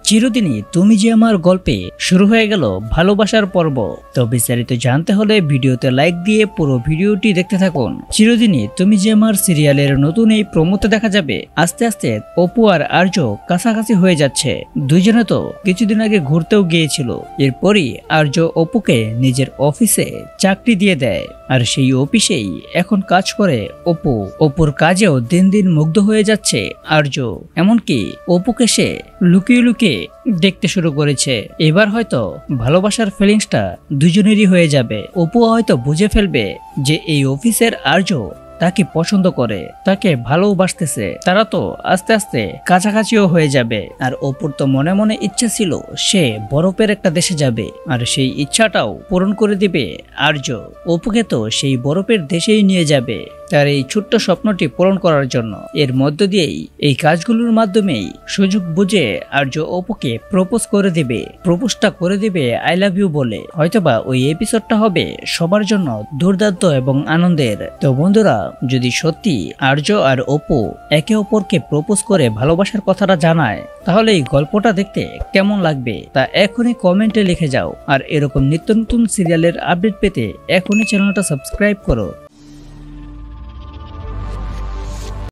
চিরদিনই তুমি যে আমার গল্পে শুরু হয়ে গেল ভালোবাসার পর্ব। তো বিস্তারিত জানতে হলে ভিডিওতে লাইক দিয়ে পুরো ভিডিওটি দেখতে থাকুন। চিরদিনই তুমি যে আমার সিরিয়ালের নতুন এই প্রোমোতে দেখা যাবে আস্তে আস্তে অপু আর আর্য কাছাকাছি হয়ে যাচ্ছে। দুইজনে তো কিছুদিন আগে ঘুরতেও গিয়েছিল। এরপরই আর্য অপুকে নিজের অফিসে চাকরি দিয়ে দেয়, আর সেই অফিসেই এখন কাজ করে অপু। অপুর কাজেও দিন দিন মুগ্ধ হয়ে যাচ্ছে আর্য, এমনকি অপুকে সে লুকিয়ে লুকিয়ে দেখতে শুরু করেছে। এবার হয়তো ভালোবাসার ফিলিংসটা দুজনেরই হয়ে যাবে। অপু হয়তো বুঝে ফেলবে যে এই অফিসের আর্য তাকে পছন্দ করে, তাকে ভালোবাসতেছে। তারা তো আস্তে আস্তে কাছাকাছিও হয়ে যাবে। আর অপুর তো মনে মনে ইচ্ছা ছিল সে বরফের একটা দেশে যাবে, আর সেই ইচ্ছাটাও পূরণ করে দিবে আর্য। অপুকে তো সেই বরফের দেশেই নিয়ে যাবে তার এই ছোট্ট স্বপ্নটি পূরণ করার জন্য। এর মধ্য দিয়েই এই কাজগুলোর মাধ্যমেই সুযোগ বুঝে আর্য অপুকে প্রপোজ করে দিবে। প্রপোজটা করে দিবে আই লাভ ইউ বলে। হয়তোবা ওই এপিসোডটা হবে সবার জন্য দুর্দান্ত এবং আনন্দের। তো বন্ধুরা, যদি সত্যি আর্য আর অপু একে অপরকে প্রপোজ করে ভালোবাসার কথাটা জানায়, তাহলে এই গল্পটা দেখতে কেমন লাগবে তা এখনই কমেন্টে লিখে যাও। আর এরকম নিত্য নতুন সিরিয়ালের আপডেট পেতে এখনই চ্যানেলটা সাবস্ক্রাইব করো।